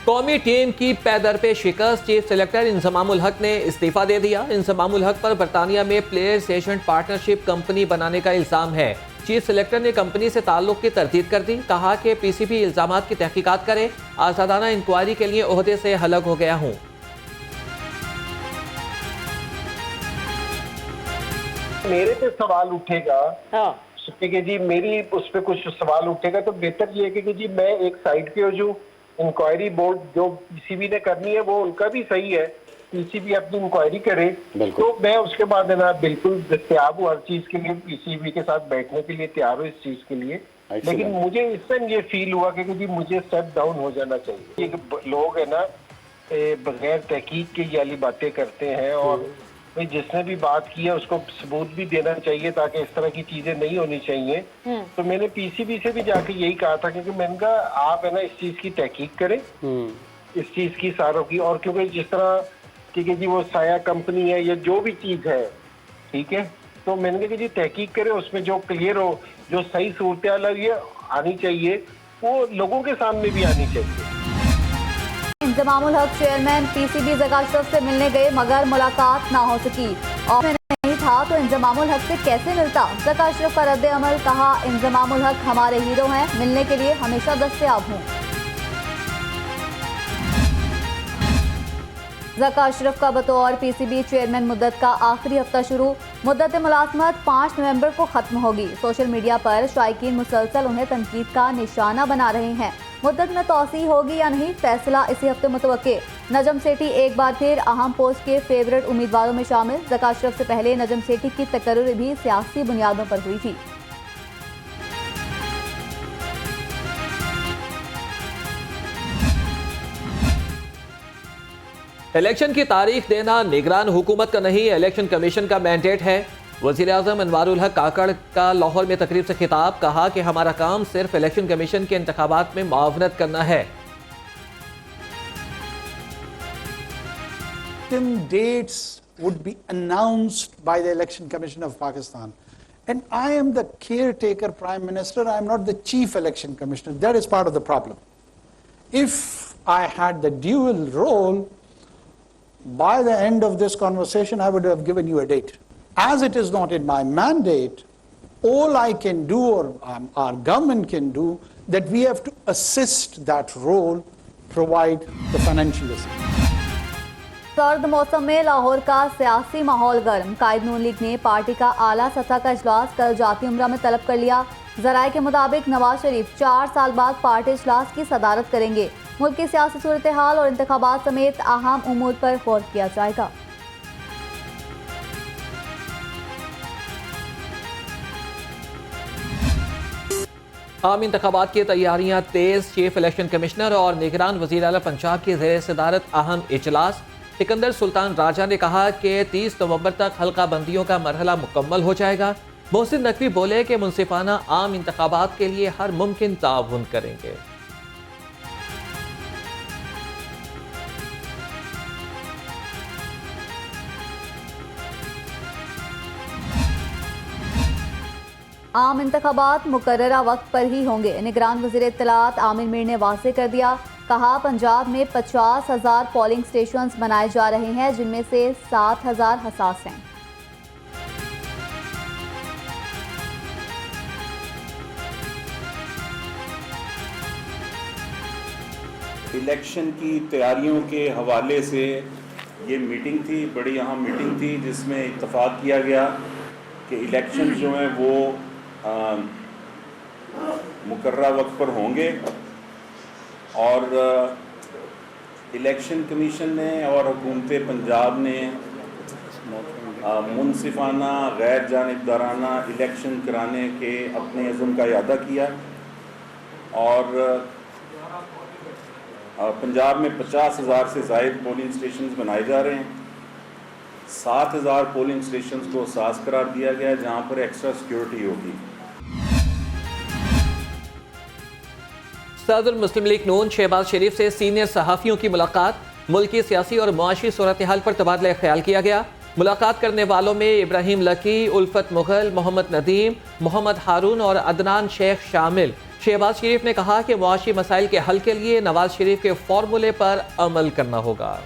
कौमी टीम की पैदर पे शिकस्त, चीफ सेलेक्टर इंजमामुल हक ने इस्तीफा दे दिया। इंजमामुल हक पर बरतानिया में प्लेयर्स एजेंट पार्टनरशिप कंपनी बनाने का इल्जाम है। चीफ सेलेक्टर ने कंपनी से ताल्लुक की तरदीद कर दी। कहा कि पीसीबी इल्जामात की तहकीकात करे, आज़ादाना इंक्वायरी के लिए ओहदे से हलग हो गया हूँ। मेरे पे सवाल उठेगा कि जी मेरी उस पर कुछ सवाल उठेगा तो बेहतर ये है कि जी मैं एक साइड पे हो जो इंक्वायरी बोर्ड जो पीसीबी ने करनी है वो उनका भी सही है, पीसीबी अपनी इंक्वायरी करे तो मैं उसके बाद है ना बिल्कुल दस्तयाब हूँ हर चीज के लिए, पीसीबी के साथ बैठने के लिए तैयार हूँ इस चीज के लिए। लेकिन मुझे इस टाइम ये फील हुआ कि जी मुझे स्टेप डाउन हो जाना चाहिए। ये लोग है ना बगैर तहकीक के ये वाली बातें करते हैं और भाई जिसने भी बात की है उसको सबूत भी देना चाहिए ताकि इस तरह की चीजें नहीं होनी चाहिए। तो मैंने पीसीबी से भी जाके यही कहा था क्योंकि मैंने कहा आप है ना इस चीज की तहकीक करें, इस चीज की सारों की, और क्योंकि जिस तरह कि जी वो साया कंपनी है या जो भी चीज है, ठीक है, तो मैंने कहा कि जी तहकीक करें, उसमें जो क्लियर हो, जो सही सूरत ये आनी चाहिए वो लोगों के सामने भी आनी चाहिए। इंजमामुल हक चेयरमैन पीसीबी ज़का अशरफ से मिलने गए मगर मुलाकात ना हो सकी और नहीं था तो इंजमामुल हक से कैसे मिलता। ज़का अशरफ का रद्द अमल, कहा इंजमामुल हक हमारे हीरो हैं, मिलने के लिए हमेशा दस्तयाब हूँ। ज़का अशरफ का बतौर पीसीबी चेयरमैन मुद्दत का आखिरी हफ्ता शुरू। मुद्दत मुलाजमत 5 नवंबर को खत्म होगी। सोशल मीडिया पर शायकीन मुसलसल उन्हें तनकीद का निशाना बना रहे हैं। मुद्दत में तोसी होगी या नहीं, फैसला इसी हफ्ते मुतवक्के। नजम सेठी एक बार फिर अहम पोस्ट के फेवरेट उम्मीदवारों में शामिल। ज़का अशरफ से पहले नजम सेठी की तकर्रुर भी सियासी बुनियादों पर हुई थी। इलेक्शन की तारीख देना निगरान हुकूमत का नहीं, इलेक्शन कमीशन का मैंडेट है। वज़ीर-ए-आज़म अनवारुल हक काकड़ का लाहौर में तकरीब से खिताब, कहा कि हमारा काम सिर्फ इलेक्शन कमीशन के इंतखाबात में मुआवनत करना है। Dates would be announced by the Election Commission of Pakistan, and I am the caretaker Prime Minister. I am not the Chief Election Commissioner. That is part of the problem. If I had the dual role, by the end of this conversation, I would have given you a date. As it is not in my mandate, all I can do, or our government can do, that we have to assist that role, provide the financial assistance. सर्द मौसम में लाहौर का सियासी माहौल गर्म। कायद नून league ने party का आला सतह का इजलास कल जाती उम्रा में तलब कर लिया। जराये के मुताबिक नवाज शरीफ 4 साल बाद पार्टी इजलास की सदारत करेंगे। मुल्क की सियासी सूरत हाल और इंतखाबात समेत अहम उमूर पर गौर किया जाएगा। आम इंतखाबात की तैयारियां तेज। चीफ इलेक्शन कमिश्नर और निगरान वज़ीर आला पंजाब की ज़ेर सदारत अहम इजलास। सिकंदर सुल्तान राजा ने कहा कि 30 नवंबर तक हल्का बंदियों का मरहला मुकम्मल हो जाएगा। मोहसिन नकवी बोले कि मुनसिफाना आम इंतखाबात के लिए हर मुमकिन ताउन करेंगे। आम इंतखाबात मुकर्ररा वक्त पर ही होंगे। निगरान वज़ीर इत्तलात आमिर मीर ने वाज़ेह कर दिया। कहा पंजाब में 50,000 पोलिंग स्टेशंस बनाए जा रहे हैं, जिनमें से 7,000 हसास हैं। इलेक्शन की तैयारियों के हवाले से ये मीटिंग थी, बड़ी अहम मीटिंग थी, जिसमें इत्तफाक किया गया कि इलेक्शन जो हैं वो मुकर्ररा वक्त पर होंगे और इलेक्शन कमीशन ने और हुकूमत पंजाब ने मुनसिफाना गैर जानिबदाराना इलेक्शन कराने के अपने अज़्म का इरादा किया और पंजाब में 50,000 से ज़ायद पोलिंग स्टेशंस बनाए जा रहे हैं। 7,000 पोलिंग स्टेशंस को सास करार दिया गया है जहां पर एक्स्ट्रा सिक्योरिटी होगी। सदर मुस्लिम लीग नून शहबाज शरीफ से सीनियर सहाफ़ियों की मुलाकात। मुल्क की सियासी और मुआशी सूरत हाल पर तबादला ख्याल किया गया। मुलाकात करने वालों में इब्राहिम लकी, उल्फत मुगल, मोहम्मद नदीम, मोहम्मद हारून और अदनान शेख शामिल। शहबाज शरीफ ने कहा कि मुआशी मसाइल के हल के लिए नवाज शरीफ के फॉर्मूले पर अमल करना होगा।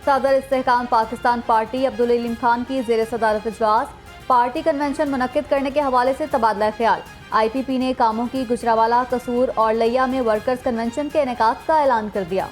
सदर इस्तेहकाम पाकिस्तान पार्टी अब्दुल अलीम खान की ज़ेर सदारत इजलास, पार्टी कन्वेंशन मुनक्किद करने के हवाले से तबादला ख्याल। IPP ने कामों की गुजरावाला, कसूर और लिया में वर्कर्स कन्वेंशन के इनेकाद का ऐलान कर दिया।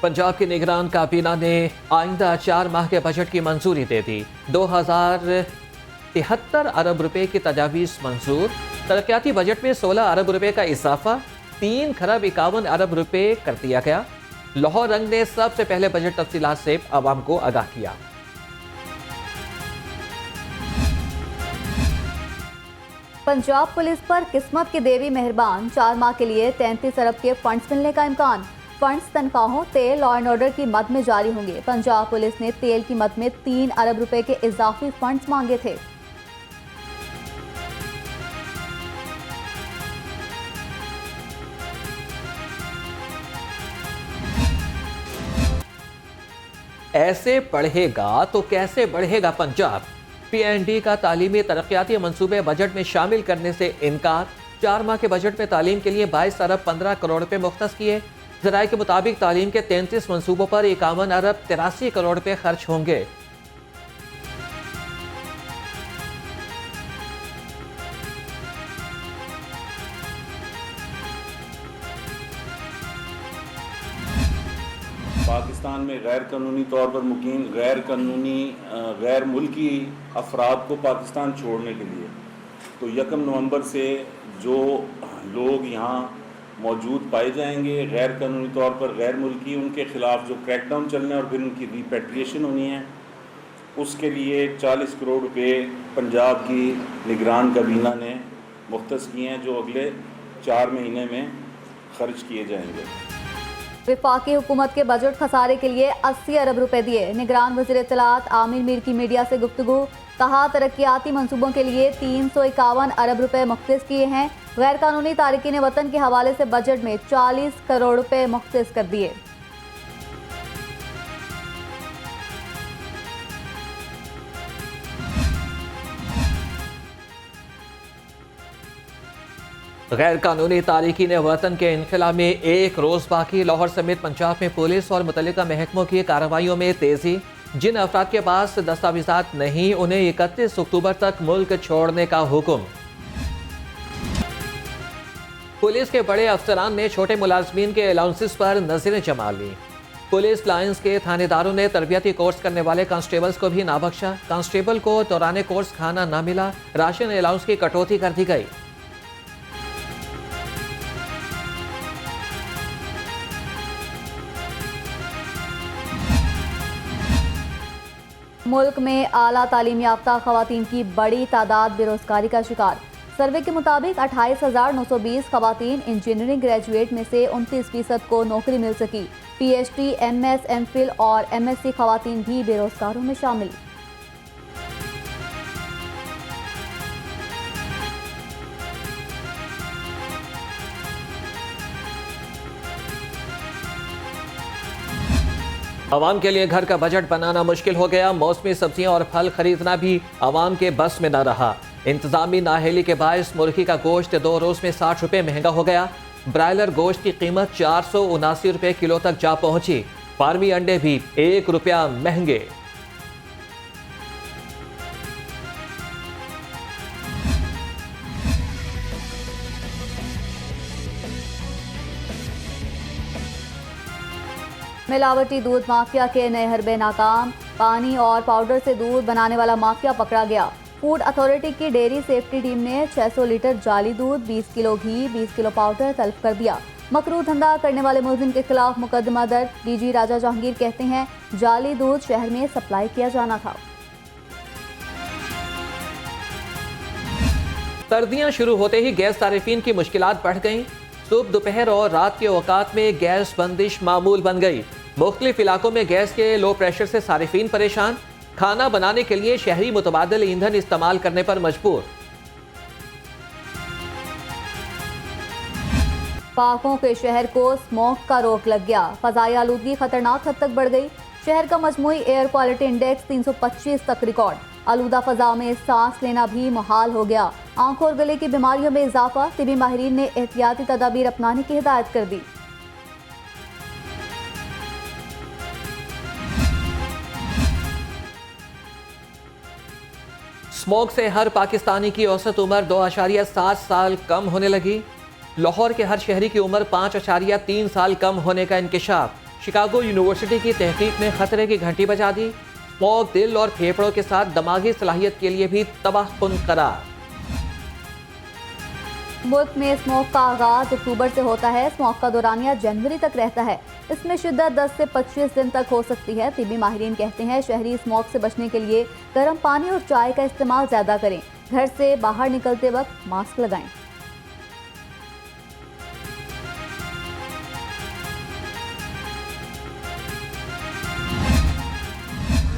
पंजाब की निगरान काबीना ने आइंदा 4 माह के बजट की मंजूरी दे दी। 2073 अरब रुपए की तजावीज़ मंजूर। तरक्याती बजट में 16 अरब रुपए का इजाफा 3 खरब 51 अरब रुपए कर दिया गया। लाहौर रंग ने सबसे पहले बजट तफसीलात से आवाम को आगाह किया। पंजाब पुलिस पर किस्मत की देवी मेहरबान, 4 माह के लिए 33 अरब के फंड्स मिलने का इम्कान। फंड्स तनख्वाहों, तेल, लॉ एंड ऑर्डर की मद में जारी होंगे। पंजाब पुलिस ने तेल की मद में 3 अरब रुपए के इजाफी फंड्स मांगे थे। ऐसे बढ़ेगा तो कैसे बढ़ेगा पंजाब। PND का तालीमी तरक्याती मंसूबे बजट में शामिल करने से इनकार। 4 माह के बजट में तालीम के लिए 22 अरब 15 करोड़ रुपए मुख्तस किए। ज़राए के मुताबिक तालीम के 33 मंसूबों पर 51 अरब 83 करोड़ रुपए खर्च होंगे। पाकिस्तान में गैर कानूनी तौर पर मुकीम गैर मुल्की अफराद को पाकिस्तान छोड़ने के लिए तो 1 नवंबर से जो लोग यहाँ मौजूद पाए जाएंगे गैर कानूनी तौर पर गैर मुल्की, उनके ख़िलाफ़ जो क्रैकडाउन चलना है और फिर उनकी रिपेट्रिएशन होनी है, उसके लिए 40 करोड़ रुपए पंजाब की निगरान काबीना ने मुख्तस किए हैं, जो अगले 4 महीने में खर्च किए जाएंगे। वफाकी हुकूमत के बजट खसारे के लिए 80 अरब रुपए दिए। निगरान वज़ीर इत्तलात आमिर मीर की मीडिया से गुफ्तगू, कहा तरक्याती मंसूबों के लिए 351 अरब रुपए मुख्तस किए हैं। गैर कानूनी तारिकीन वतन के हवाले से बजट में 40 करोड़ रुपए मुख्तस कर दिए। गैर कानूनी तारिकीन वतन के इनखला में 1 रोज़ बाकी। लाहौर समेत पंजाब में पुलिस और मुतल्लिका महकमों की कार्रवाइयों में तेज़ी। जिन अफराद के पास दस्तावेज़ात नहीं, उन्हें 31 अक्टूबर तक मुल्क छोड़ने का हुक्म। पुलिस के बड़े अफसरान ने छोटे मुलाजमीन के अलाउंसेस पर नजरें जमा ली। पुलिस लाइंस के थानेदारों ने तरबियती कोर्स करने वाले कांस्टेबल्स को भी ना बख्शा। कांस्टेबल को दौरान कोर्स खाना ना मिला। राशन अलाउंस की कटौती कर दी गई। मुल्क में आला तालीम याफ्ता खवातीन की बड़ी तादाद बेरोजगारी का शिकार। सर्वे के मुताबिक 28,920 खवातीन इंजीनियरिंग ग्रेजुएट में से 29% को नौकरी मिल सकी। PhD, MS, MPhil और MSc खवातीन भी बेरोजगारों में शामिल। आवाम के लिए घर का बजट बनाना मुश्किल हो गया। मौसमी सब्जियां और फल खरीदना भी आवाम के बस में न रहा। इंतजामी नाअहली के बायस मुर्गी का गोश्त 2 रोज़ में 60 रुपये महंगा हो गया। ब्रायलर गोश्त की कीमत 479 रुपये किलो तक जा पहुंची। फार्मी अंडे भी 1 रुपया महंगे। मिलावटी दूध माफिया के नए हरबे नाकाम। पानी और पाउडर से दूध बनाने वाला माफिया पकड़ा गया। फूड अथॉरिटी की डेयरी सेफ्टी टीम ने 600 लीटर जाली दूध, 20 किलो घी, 20 किलो पाउडर तलब कर दिया। मकरू धंधा करने वाले मुलजिम के खिलाफ मुकदमा दर्ज। DG राजा जहांगीर कहते हैं जाली दूध शहर में सप्लाई किया जाना था। सर्दियां शुरू होते ही गैस सारिफीन की मुश्किलात बढ़ गईं। सुबह, दोपहर और रात के औकात में गैस बंदिश मामूल बन गई। मुख्तलिफ इलाकों में गैस के लो प्रेशर से सारिफीन परेशान। खाना बनाने के लिए शहरी मुतबादिल ईंधन इस्तेमाल करने पर मजबूर। पाकों के शहर को स्मोक का रोक लग गया। फजाई आलूदगी खतरनाक हद तक बढ़ गई। शहर का मजमूई एयर क्वालिटी इंडेक्स 325 तक रिकॉर्ड। आलूदा फजा में सांस लेना भी मुहाल हो गया। आंखों और गले की बीमारियों में इजाफा। तिबी माहिरीन ने एहतियाती तदाबीर अपनाने की हिदायत कर दी। स्मोक से हर पाकिस्तानी की औसत उम्र 2.7 साल कम होने लगी। लाहौर के हर शहरी की उम्र 5.3 साल कम होने का इंकशाफ। शिकागो यूनिवर्सिटी की तहकीक ने खतरे की घंटी बजा दी। स्मोक दिल और फेफड़ों के साथ दिमागी सलाहियत के लिए भी तबाहकुन करार। मुल्क में स्मोक का आगाज अक्टूबर से होता है। स्मोक का दौरानिया जनवरी तक रहता है। इसमें शिद्दत 10 से 25 दिन तक हो सकती है। तिबी माहिरीन कहते हैं शहरी स्मोक से बचने के लिए गर्म पानी और चाय का इस्तेमाल ज़्यादा करें। घर से बाहर निकलते वक्त मास्क लगाएं।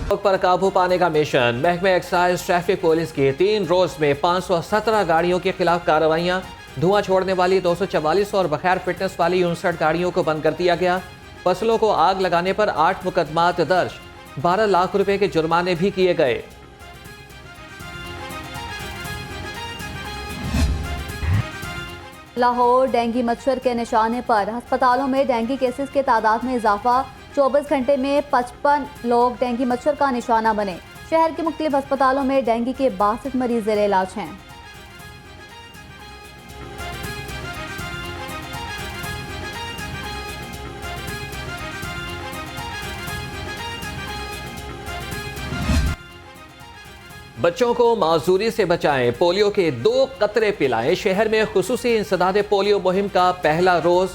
स्मोक पर काबू पाने का मिशन। महकमा एक्साइज ट्रैफिक पुलिस की 3 रोज में 517 गाड़ियों के खिलाफ कार्रवाइयां। धुआं छोड़ने वाली 244 और बगैर फिटनेस वाली 59 गाड़ियों को बंद कर दिया गया। फसलों को आग लगाने पर 8 मुकदमात दर्ज। 12 लाख रुपए के जुर्माने भी किए गए। लाहौर डेंगू मच्छर के निशाने पर। अस्पतालों में डेंगू केसेस के तादाद में इजाफा। 24 घंटे में 55 लोग डेंगू मच्छर का निशाना बने। शहर के मुख्तलिफ अस्पतालों में डेंगू के 62 मरीज ज़ेर इलाज हैं। बच्चों को माजूरी से बचाएं, पोलियो के 2 कतरे पिलाएं। शहर में खुसूसी इंसदादे पोलियो मुहिम का पहला रोज।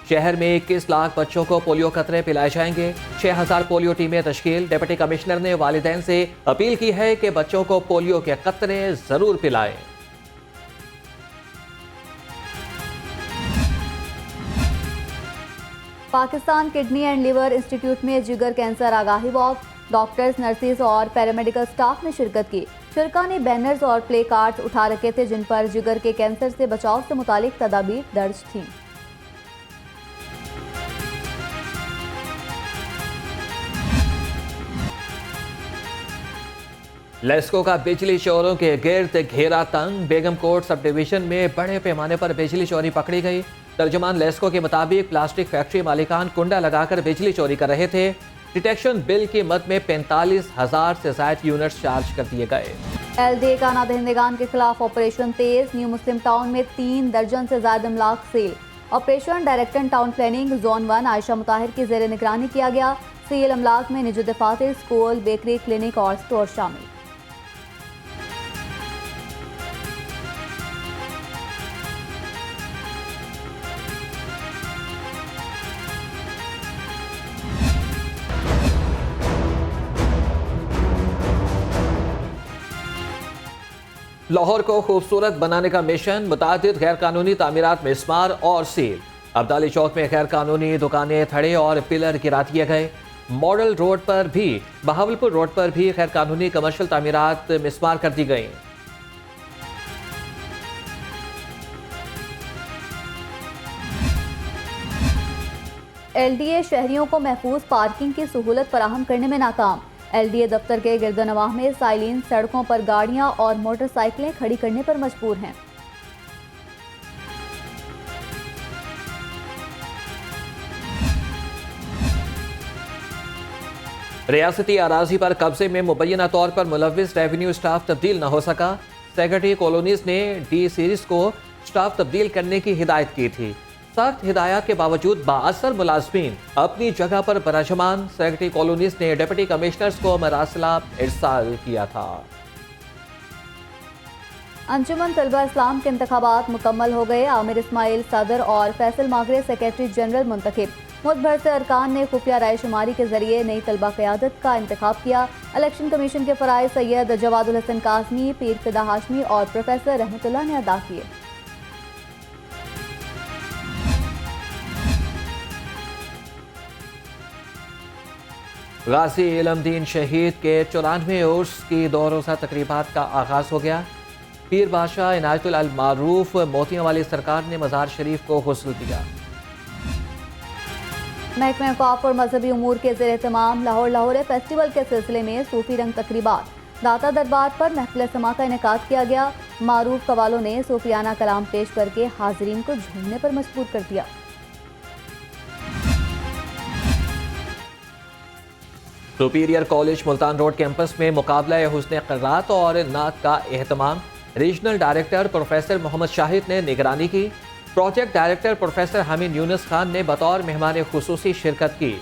शहर में 21 लाख बच्चों को पोलियो कतरे पिलाए जाएंगे। 6000 पोलियो टीमें तश्कील। डिप्टी कमिश्नर ने वालिदैन से अपील की है कि बच्चों को पोलियो के कतरे जरूर पिलाएं। Pakistan kidney and liver institute में जिगर कैंसर आगाही वॉक। डॉक्टर्स, नर्सिस और पैरामेडिकल स्टाफ ने शिरकत की। शुरका ने बैनर्स और प्ले कार्ड्स उठा रखे थे जिन पर जिगर के कैंसर से बचाव से मुतालिक तदाबीर दर्ज थीं। लेस्को का बिजली चोरों के गिर्द घेरा तंग। बेगम कोट सब डिवीजन में बड़े पैमाने पर बिजली चोरी पकड़ी गई। तर्जुमान लेस्को के मुताबिक प्लास्टिक फैक्ट्री मालिकान कुंडा लगाकर बिजली चोरी कर रहे थे। डिटेक्शन बिल की मद में 45,000 से ज्यादा यूनिट्स चार्ज कर दिए गए। LDA का नादहिंदगान के खिलाफ ऑपरेशन तेज। न्यू मुस्लिम टाउन में 3 दर्जन से ज्यादा अमलाक seal. Operation director town planning zone 1 Ayesha Mutahir की जेर निगरानी किया गया। सील अमलाक में निजी दफातर, स्कूल, बेकरी, क्लिनिक और स्टोर शामिल। लाहौर को खूबसूरत बनाने का मिशन। मुतादिद गैर कानूनी तामीरात में मिसमार और सील। अब्दाली चौक में गैर कानूनी दुकानें, थड़े और पिलर गिरा दिए गए। मॉडल रोड पर भी, बहावलपुर रोड पर भी गैर कानूनी कमर्शियल तामीरात मिसमार कर दी गई। LDA शहरियों को महफूज पार्किंग की सहूलत फराहम करने में नाकाम। LDA दफ्तर के गिरदनवाह में साइलिन सड़कों पर गाड़ियां और मोटरसाइकिलें खड़ी करने पर मजबूर हैं। रियासती अराजी पर कब्जे में मुबैना तौर पर मुलव्विस रेवेन्यू स्टाफ तब्दील न हो सका। सेक्रेटरी कॉलोनीज ने D सीरीज को स्टाफ तब्दील करने की हिदायत की थी। सख्त हिदायत के बावजूद बाअसर मुलाजमीन अपनी जगह पर बराजमान। सेक्रेटरी कॉलोनीज ने डिप्टी कमिश्नर्स को मरासला इरसाल किया था। अंजुमन तलबा इस्लाम के इंतखाबात मुकम्मल हो गए। आमिर इस्माइल सदर और फैसल मागरे सेक्रेटरी जनरल मुंतखब। मुल्क भर से अरकान ने खुफिया राय शुमारी के जरिए नई तलबा क़यादत का इंतखाब किया। इलेक्शन कमीशन के फ़राइज़ सैयद जवादुल हसन काज़मी, पीर फिदा हाशमी और प्रोफेसर रहमतुल्लाह ने अदा किए। गाजी इलमदीन शहीद के 94 उर्स की 2 रोज़ा तकरीबात का आगाज़ हो गया। पीर बादशाह इनायतुल अल मारूफ मोतियां वाली सरकार ने मज़ार शरीफ को हुस्न दिया। महकमा औक़ाफ़ और मजहबी उमूर के ज़ेर एहतमाम लाहौर फेस्टिवल के सिलसिले में सूफी रंग तकरीबात दाता दरबार पर महफिल समा का इनेकाद किया गया। मारूफ कवालों ने सूफियाना कलाम पेश करके हाज़रीन को झूमने पर मजबूर कर दिया। Superior College Multan road campus में मुकाबला हुस्न क़िरात और नात का एहतमाम regional director professor Mohammad Shahid ने निगरानी की। Project director professor Hamid Yunus Khan ने बतौर मेहमान खुसूसी शिरकत की।